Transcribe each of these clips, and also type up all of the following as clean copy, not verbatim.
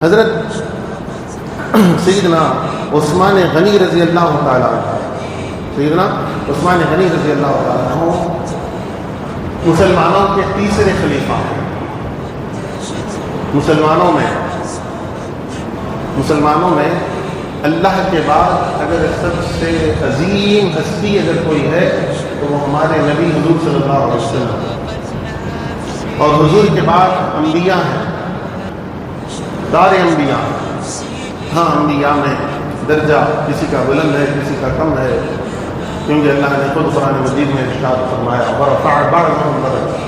حضرت سیدنا عثمان غنی رضی اللہ تعالیٰ سیدنا عثمان غنی رضی اللہ تعالیٰ مسلمانوں کے تیسرے خلیفہ ہیں۔ مسلمانوں میں اللہ کے بعد اگر سب سے عظیم ہستی اگر کوئی ہے تو وہ ہمارے نبی حضور صلی اللہ علیہ وسلم، اور حضور کے بعد انبیاء ہیں، دار انبیاء۔ ہاں، انبیاء میں درجہ کسی کا بلند ہے، کسی کا کم ہے، کیونکہ اللہ نے خود قرآن مجید میں ارشاد فرمایا ورفع بعضهم درجات،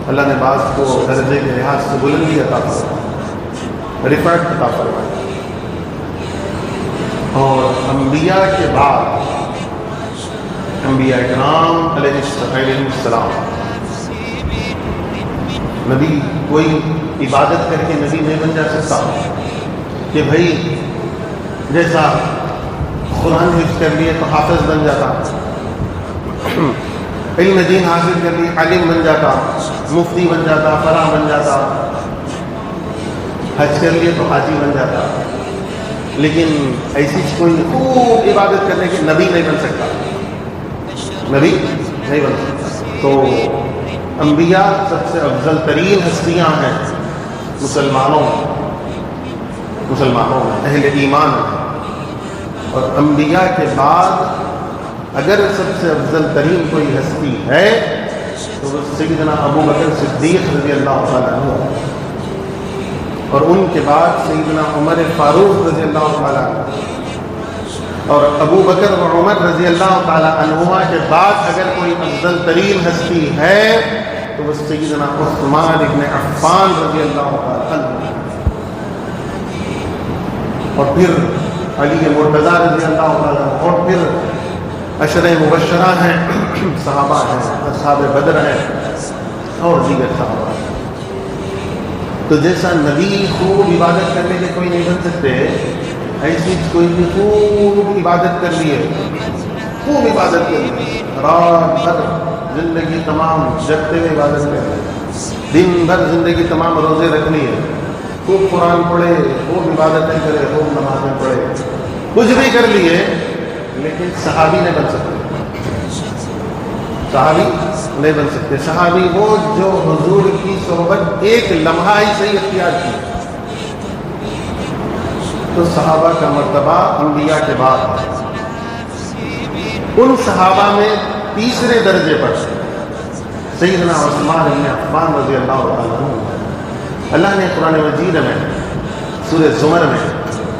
اللہ نے بعض کو درجے کے لحاظ سے بلندی عطا فرمائی، رفعت عطا فرمائی۔ اور انبیاء کے بعد انبیاء کرام علیہ السلام، نبی کوئی عبادت کر کے نبی نہیں بن جا سکتا کہ بھائی جیسا قرآن حفظ کر لیے تو حافظ بن جاتا، علم دین حاصل کر لیے عالم بن جاتا، مفتی بن جاتا، فلاں بن جاتا، حج کر لیے تو حاجی بن جاتا، لیکن ایسی کوئی خوب عبادت کرنے کے نبی نہیں بن سکتا، نبی نہیں بن سکتا۔ تو انبیاء سب سے افضل ترین ہستیاں ہیں مسلمانوں میں، اہل ایمان میں۔ اور انبیاء کے بعد اگر سب سے افضل ترین کوئی ہستی ہے تو وہ سیدنا ابو بکر صدیق رضی اللہ تعالیٰ عنہ، اور ان کے بعد سیدنا عمر فاروق رضی اللہ تعالیٰ عنہ، اور ابو بکر و عمر رضی اللہ تعالیٰ عنہما کے بعد اگر کوئی افضل ترین ہستی ہے تو وہ سیدنا عثمان ابن عفان رضی اللہ تعالیٰ عنہ، اور پھر علی مرتضیٰ رضی اللہ تعالیٰ عنہ، اور پھر عشرہ مبشرہ ہیں، صحابہ ہیں، اصحاب بدر ہیں، اور دیگر صحابہ ہیں۔ تو جیسا نبی خوب عبادت کرنے کے کوئی نہیں بن سکتے، ایسی کوئی بھی خوب عبادت کر لیے، خوب عبادت کر لیے، رات بھر زندگی تمام جگتے ہوئے عبادت کر لیے، دن بھر زندگی تمام روزے رکھ لیے، خوب قرآن پڑھے، خوب عبادتیں کرے، خوب نمازیں پڑھے، کچھ بھی کر لیے، لیکن صحابی نہیں بن سکتے، صحابی نہیں بن سکتے۔ صحابی وہ جو حضور کی صحبت ایک لمحہ ہی صحیح اختیار کی۔ تو صحابہ کا مرتبہ انبیاء کے بعد ہے۔ ان صحابہ میں تیسرے درجے پر سیدنا عثمان بن عفان رضی اللہ عنہ، اللہ نے قرآن مجید میں سورہ زمر میں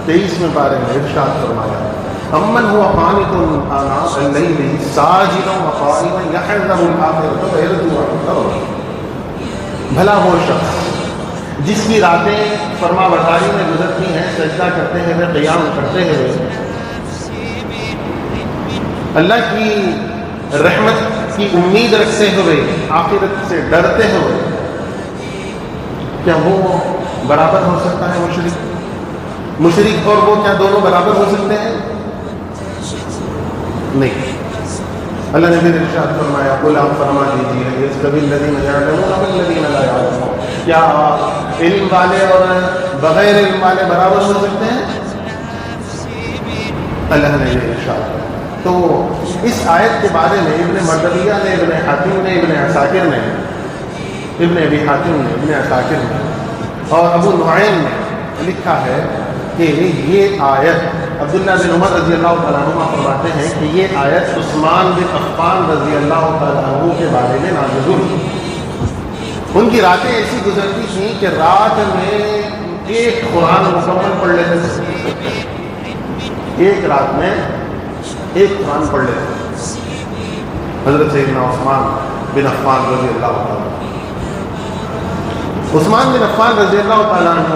23ویں پارے میں ارشاد فرمایا امن هو قانت آناء الليل ساجدا وقائما يحذر الآخرة ويرجو رحمته، بھلا وہ شخص جس کی راتیں فرما برداری میں گزرتی ہیں، سجدہ کرتے ہوئے، قیام کرتے ہوئے، اللہ کی رحمت کی امید رکھتے ہوئے، آخرت سے ڈرتے ہوئے، کیا وہ برابر ہو سکتا ہے مشرک اور وہ کیا دونوں برابر ہو سکتے ہیں؟ نہیں۔ اللہ نے پھر ارشاد فرمایا قل آپ فرما دیجیے یستوی الذین یعلمون والذین لا یعلمون، کیا علم والے اور بغیر علم والے برابر ہو سکتے ہیں؟ اللہ نے یہ ارشاد فرمایا۔ تو اس آیت کے بارے میں ابن مردویہ نے، ابن حاتم نے، ابن عساکر نے، ابن ابی حاتم نے، ابن عساکر نے اور ابو نعیم نے لکھا ہے کہ یہ آیت عبداللہ بن عمر رضی اللہ تعالیٰ عنہ فرماتے ہیں کہ یہ آیت عثمان بن عفان رضی اللہ تعالیٰ عنہ کے بارے میں نازل ہوئی۔ ان کی راتیں ایسی گزرتی تھیں کہ رات میں ایک قرآن مکمل پڑھ لیتے تھے، ایک رات میں ایک قرآن پڑھ لیتے تھے حضرت سیدنا عثمان بن عفان رضی اللہ تعالیٰ عنہ۔ عثمان بن عفان رضی اللہ تعالیٰ عنہ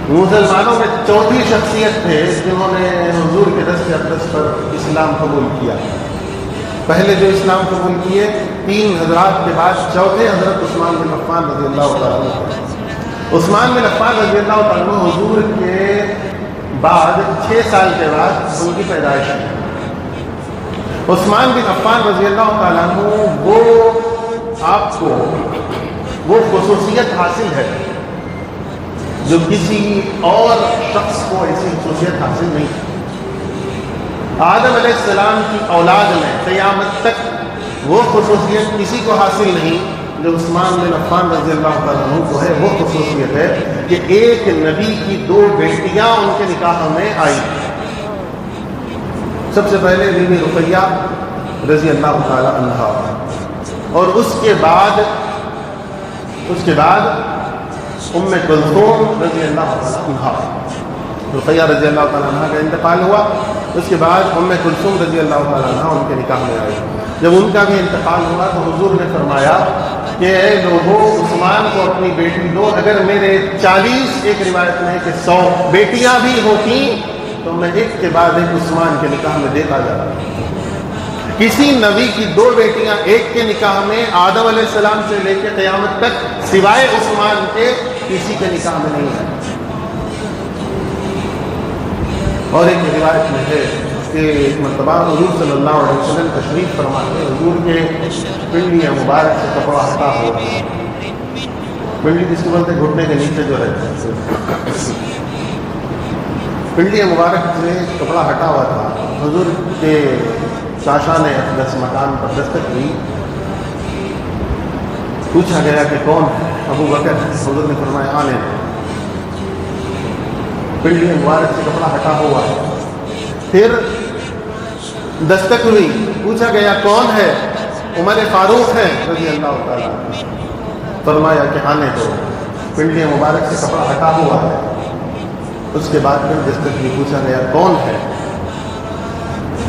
مسلمانوں میں چوتھی شخصیت تھے جنہوں نے حضور کے دست اقدس پر اسلام قبول کیا۔ پہلے جو اسلام قبول کیے 3 حضرات کے بعد چوتھے حضرت عثمان بن عفان رضی اللہ تعالیٰ عنہ۔ عثمان بن عفان رضی اللہ تعالیٰ عنہ حضور کے بعد 6 سال کے بعد ان کی پیدائش ہوئی۔ عثمان بن عفان رضی اللہ تعالیٰ عنہ وہ آپ کو وہ خصوصیت حاصل ہے جو کسی اور شخص کو ایسی خصوصیت حاصل نہیں تھی۔ آدم علیہ السلام کی اولاد میں قیامت تک وہ خصوصیت کسی کو حاصل نہیں جو عثمان بن عفان رضی اللہ تعالیٰ عنہ کو ہے۔ وہ خصوصیت ہے کہ ایک نبی کی 2 بیٹیاں ان کے نکاح میں آئی۔ سب سے پہلے بی بی رقیہ رضی اللہ تعالیٰ عنہا، اور اس کے بعد ام کلثوم رضی اللہ تعالیٰ عنہا۔ رقیہ رضی اللہ تعالیٰ عنہ کا انتقال ہوا، اس کے بعد ام کلثوم رضی اللہ تعالیٰ عنہ ان کے نکاح میں آئی۔ جب ان کا بھی انتقال ہوا تو حضور نے فرمایا کہ اے لوگوں، عثمان کو اپنی بیٹی دو، اگر میرے 40 ایک روایت میں ہے کہ 100 بیٹیاں بھی ہوتی تو میں ایک کے بعد ایک عثمان کے نکاح میں دیتا جاتا۔ کسی نبی کی 2 بیٹیاں ایک کے نکاح میں آدم علیہ السلام سے لے کے قیامت تک سوائے عثمان کے کسی کے نکاح میں نہیں ہے۔ اور ایک روایت میں ہے کہ ایک مرتبہ حضور صلی اللہ علیہ وسلم تشریف فرماتے، حضور کے پنڈلی مبارک سے کپڑا ہٹا ہوا، پنڈلی جس کو بولتے گھٹنے کے نیچے جو رہتا ہے، پنڈلی مبارک سے کپڑا ہٹا ہوا تھا۔ حضور کے چاشا نے اقدس مکان پر دستک دی، پوچھا گیا کہ کون ہے؟ ابو بکر۔ حضور نے فرمایا آنے دو۔ پنڈلی مبارک سے کپڑا ہٹا ہوا ہے، پھر دستک ہوئی، پوچھا گیا کون ہے؟ عمر فاروق ہے رضی اللہ تعالیٰ۔ فرمایا کہ آنے دو۔ پنڈلی مبارک سے کپڑا ہٹا ہوا ہے، اس کے بعد پھر دستک ہوئی، پوچھا گیا کون ہے؟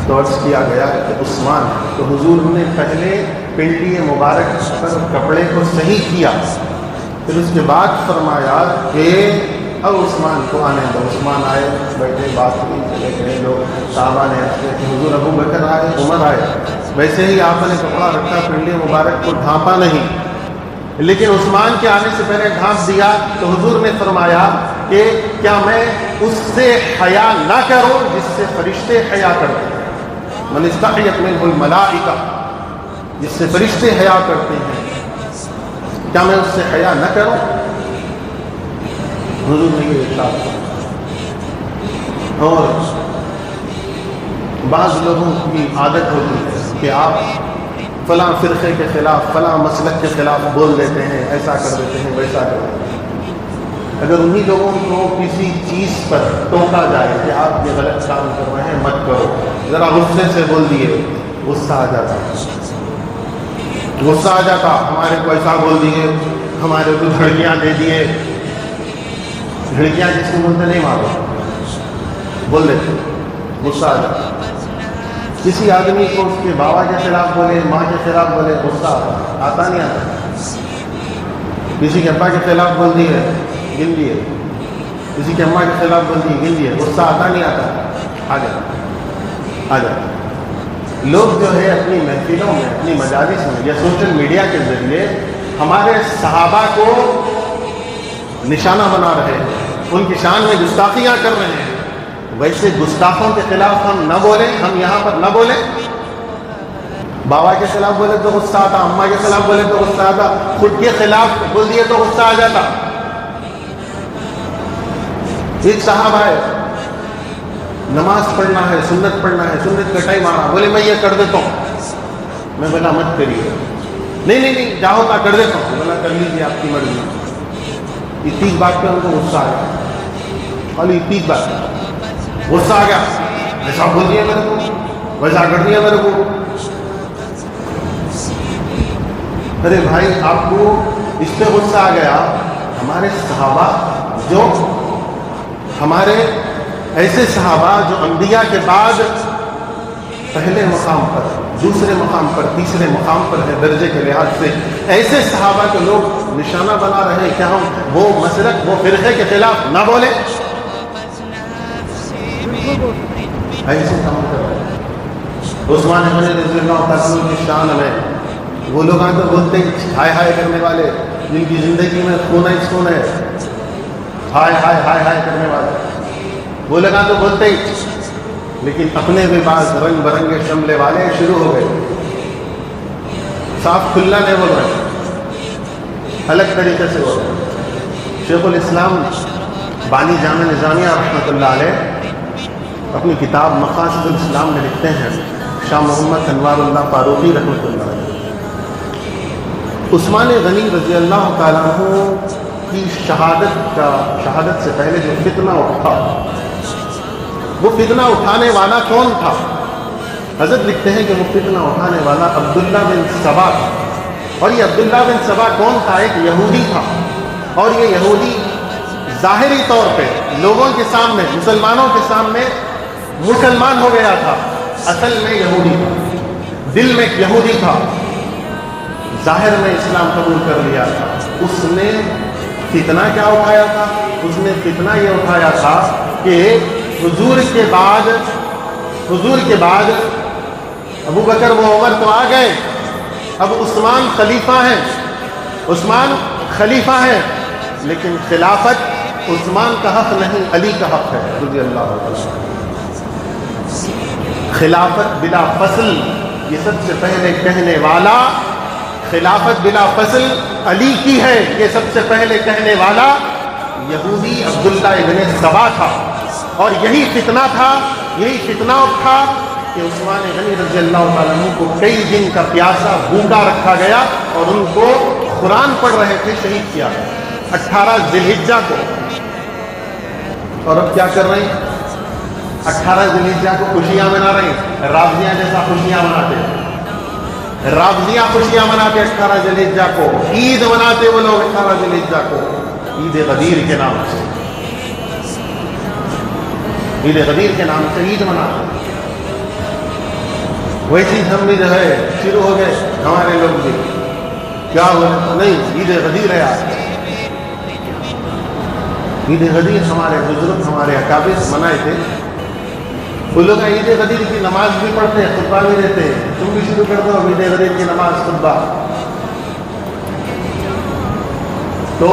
تو عرض کیا گیا کہ عثمان ہے۔ تو حضور نے پہلے پنڈلی مبارک پر کپڑے کو صحیح کیا، پھر اس کے بعد فرمایا کہ اب عثمان کو آنے دو۔ عثمان آئے، بیٹھے، بات ہوئی، چلے گئے لوگ۔ صحابہ نے کہ حضور ابو بکر آئے، عمر آئے۔ ویسے ہی آپ نے کپڑا رکھا، پنڈلی مبارک کو ڈھانپا نہیں، لیکن عثمان کے آنے سے پہلے ڈھانپ دیا۔ تو حضور نے فرمایا کہ کیا میں اس سے حیا نہ کروں جس سے فرشتے حیا کرتے ہیں؟ من استحیت منہ الملائکہ، جس سے فرشتے حیا کرتے ہیں، کیا میں اس سے حیا نہ کروں؟ حضور نے یہ ارشاد کیا۔ اور بعض لوگوں کی عادت ہوتی ہے کہ آپ فلاں فرقے کے خلاف، فلاں مسلک کے خلاف بول دیتے ہیں، ایسا کر دیتے ہیں، ویسا کر دیتے ہیں۔ اگر انہی لوگوں کو کسی چیز پر ٹوکا جائے کہ آپ یہ غلط کام کر رہے ہیں، مت کرو، ذرا غصے سے بول دیے، غصہ آ جاتا، ہمارے کو ایسا بول دیے، ہمارے کو دھڑکیاں دے دیے۔ دھڑکیاں جس کو بولتے نہیں مارو، بول دیتے، غصہ آ جاتا۔ کسی آدمی کو اس کے بابا کے خلاف بولے، ماں کے خلاف بولے، غصہ آتا نہیں آتا۔ کسی کے ابا کے خلاف بول دیے، گن دیے، کسی کے اماں کے خلاف بول دیے، گن دیے، غصہ آتا نہیں آتا؟ آ جاتا۔ لوگ جو ہے اپنی محفلوں میں، اپنی مجالس میں یا سوشل میڈیا کے ذریعے ہمارے صحابہ کو نشانہ بنا رہے ہیں، ان کی شان میں گستاخیاں کر رہے ہیں۔ ویسے گستاخوں کے خلاف ہم نہ بولیں، ہم یہاں پر نہ بولیں۔ بابا کے خلاف بولے تو غصہ آتا، اماں کے خلاف بولے تو غصہ آتا، خود کے خلاف بول دیے تو غصہ آ جاتا۔ ایک صاحب آئے، نماز پڑھنا ہے، سنت پڑھنا ہے، سنت کا ٹائم آ رہا، بولے میں یہ کر دیتا ہوں۔ میں بولا مت کریے، نہیں جاؤ کا کر دیتا ہوں۔ بولا کر لیجیے، آپ کی مرضی۔ اتنی بات پہ ان کو غصہ آ گیا، اور اتنی بات غصہ آ گیا، ایسا بول دیا میرے کو، ویسا کر دیا میرے کو۔ ارے بھائی، آپ کو اس پہ غصہ آ گیا؟ ہمارے صحابہ جو ہمارے ایسے صحابہ جو انبیاء کے بعد پہلے مقام پر، دوسرے مقام پر، تیسرے مقام پر ہے درجے کے لحاظ سے، ایسے صحابہ کو لوگ نشانہ بنا رہے ہیں، کیا ہم وہ مسلک، وہ فرقے کے خلاف نہ بولیں؟ ایسے کام کر رہے ہیں۔ عثمان غنی رضی اللہ تعالیٰ عنہ کی شان میں وہ لوگ آ کر بولتے ہیں ہائے ہائے کرنے والے، جن کی زندگی میں خون ہے، ہائے ہائے ہائے ہائے کرنے والے، وہ لگا تو بولتے ہی، لیکن اپنے بھی بعض رنگ برنگے شملے والے شروع ہو گئے، صاف کھلا نہیں بول رہے، الگ طریقے سے بول رہے۔ شیخ الاسلام بانی جامع نظامیہ رحمۃ اللہ علیہ اپنی کتاب مقاصد الاسلام میں لکھتے ہیں، شاہ محمد انوار اللہ فاروقی رحمۃ اللہ علیہ، عثمان غنی رضی اللہ تعالیٰ عنہ کی شہادت سے پہلے جو فتنہ اٹھا، وہ فتنہ اٹھانے والا کون تھا؟ حضرت لکھتے ہیں کہ وہ فتنہ اٹھانے والا عبداللہ بن سبا تھا. اور یہ عبداللہ بن سبا کون تھا؟ ایک یہودی تھا. اور یہ یہودی ظاہری طور پہ لوگوں کے سامنے، مسلمانوں کے سامنے مسلمان ہو گیا تھا، اصل میں یہودی تھا، دل میں یہودی تھا، ظاہر میں اسلام قبول کر لیا تھا. اس نے فتنہ کیا اٹھایا تھا؟ اس نے فتنہ یہ اٹھایا تھا کہ حضور کے بعد ابو بکر و عمر تو آ گئے، اب عثمان خلیفہ ہیں، لیکن خلافت عثمان کا حق نہیں، علی کا حق ہے رضی اللہ عنہ. خلافت بلا فصل، یہ سب سے پہلے کہنے والا خلافت بلا فصل علی کی ہے، یہ سب سے پہلے کہنے والا یہودی عبداللہ ابن سبا تھا. اور یہی فتنہ اٹھا کہ عثمان غنی رضی اللہ تعالیٰ عنہ کو کئی دن کا پیاسا بھوکا رکھا گیا اور ان کو قرآن پڑھ رہے تھے شہید کیا 18 ذی الحجہ کو. اور اب کیا کر رہے ہیں؟ 18 ذی الحجہ کو خوشیاں منا رہے ہیں، رابضیاں جیسا خوشیاں مناتے ہیں، رابضیاں خوشیاں مناتے 18 ذی الحجہ کو، عید مناتے وہ لوگ 18 ذی الحجہ کو عید غدیر کے نام سے، عید غدیر کے نام سے عید مناتے ہیں. وہی چیز ہم بھی جو ہے شروع ہو گئے، ہمارے لوگ بھی کیا ہوا؟ نہیں، عید غدیر ہے آج. عید غدیر ہمارے بزرگ، ہمارے اکابر منائے تھے. وہ لوگ عید غدیر کی نماز بھی پڑھتے ہیں، خطبہ بھی دیتے ہیں. تم بھی شروع کر دو عید غدیر کی نماز، خطبہ. تو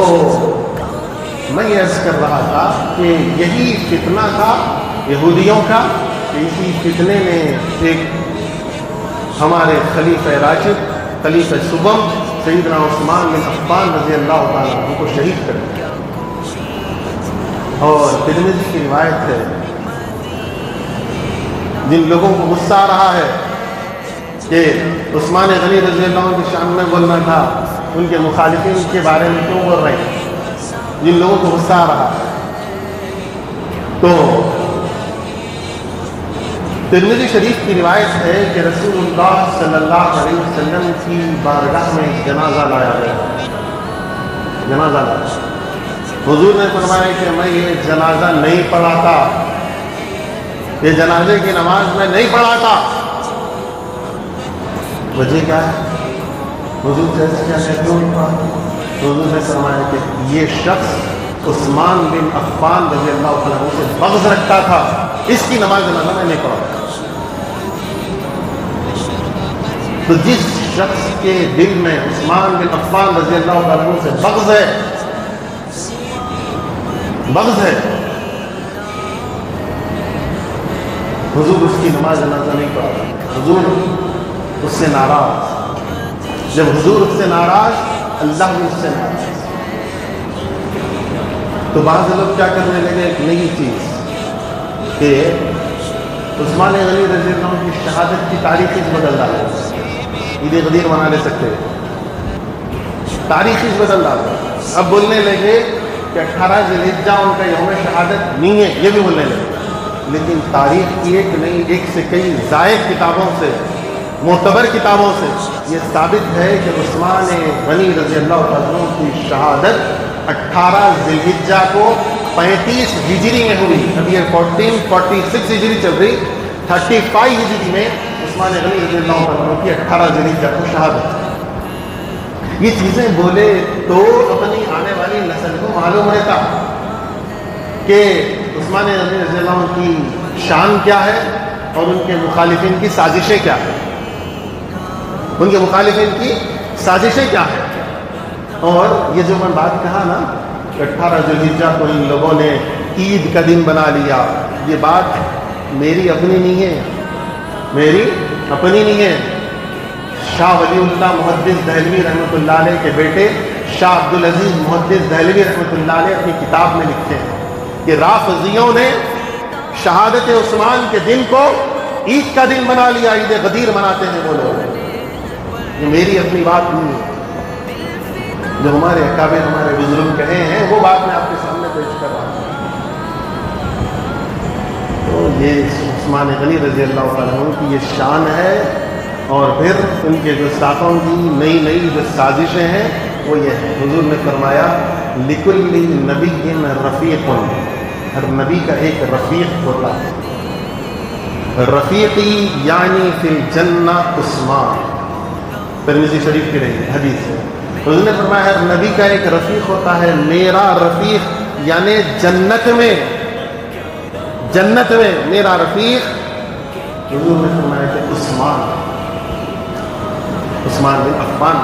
میں یہ عرض کر رہا تھا کہ یہی فتنہ تھا یہودیوں کا. اسی فتنے نے ایک ہمارے خلیفہ راشد، خلیفہ سبم سیدنا عثمان بن عفان رضی اللہ تعالیٰ عنہ کو شہید کر دیا. اور ترمذی کی روایت ہے، جن لوگوں کو غصہ آ رہا ہے کہ عثمان غنی رضی اللہ عنہ کی شان میں بولنا تھا، ان کے مخالفین کے بارے میں کیوں بول رہے ہیں؟ جن لوگوں کو غصہ آ رہا ہے. تو ترمذی شریف کی روایت ہے کہ رسول اللہ صلی اللہ علیہ وسلم کی بارگاہ میں جنازہ لایا گیا. حضور نے فرمایا کہ میں یہ جنازہ نہیں پڑھاتا، یہ جنازے کی نماز میں نہیں پڑھاتا. وجہ کیا ہے؟ حضور سے کیوں نہیں پڑھاتا؟ حضور نے فرمایا کہ یہ شخص عثمان بن عفان رضی اللہ عنہ سے بغض رکھتا تھا، اس کی نماز جنازہ میں نہیں پڑھاتا. تو جس شخص کے دل میں عثمان بن عفان رضی اللہ عنہ سے بغض ہے، حضور اس کی نماز جنازہ نہیں پڑھاتا. حضور اس سے ناراض. جب حضور اس سے ناراض، اللہ بھی اس سے ناراض. تو بعض لوگ کیا کرنے لگے؟ ایک نئی چیز کہ عثمان غنی رضی اللہ عنہ کی شہادت کی تاریخ بدل ڈالے. عید غدیر منا لے سکتے، تاریخ بدل ڈالے. اب بولنے لگے کہ 18 ذی الحجہ ان کا یوم شہادت نہیں ہے، یہ بھی بولنے لگے. لیکن تاریخ کی ایک سے کئی زائد کتابوں سے، معتبر کتابوں سے یہ ثابت ہے کہ عثمان غنی رضی اللہ عنہ کی شہادت 18 ذی الحجہ کو 35 ہجری میں ہوئی. اب یہ 1446 ہجری چل رہی، 35 ہجری میں عثمان غنی رضی اللہ عنہ کی 18 ذی الحجہ کو شہادت. یہ چیزیں بولے تو اپنی آنے والی نسل کو معلوم رہتا کہ عثمان غنی رضی اللہ عنہ کی شان کیا ہے اور ان کے مخالفین کی سازشیں کیا ہیں. ان کے مخالفین کی سازشیں کیا ہیں. اور یہ جو میں بات کہا نا کہ 18 ذی الحجہ کو ان لوگوں نے عید کا دن بنا لیا، یہ بات میری اپنی نہیں ہے، میری اپنی نہیں ہے. شاہ ولی اللہ محدث دہلوی رحمۃ اللہ علیہ کے بیٹے شاہ عبدالعزیز محدث دہلوی رحمۃ اللہ علیہ اپنی کتاب میں لکھتے ہیں کہ رافضیوں نے شہادت عثمان کے دن کو عید کا دن بنا لیا، عید غدیر مناتے ہیں وہ لوگ. یہ میری اپنی بات نہیں ہے، جو ہمارے اکابر ہمارے بزرگ کہے ہیں وہ بات میں آپ کے سامنے پیش کر رہا ہوں. تو یہ عثمان غنی رضی اللہ تعالیٰ عنہ کی یہ شان ہے. اور پھر ان کے جو ساتھوں کی نئی نئی جو سازشیں ہیں وہ یہ ہے، حضور نے فرمایا لِكُلِّ نَبِيٍّ رَفِيقٌ، ہر نبی کا ایک رفیق ہوتا ہے. رفیقی یعنی فی الجنہ عثمان، ترمذی شریف کی رہی حدیث ہے. حضور نے فرمایا ہر نبی کا ایک رفیق ہوتا ہے، میرا رفیق یعنی جنت میں، جنت میں میرا رفیق حضور نے فرمایا کہ عثمان بن عفان.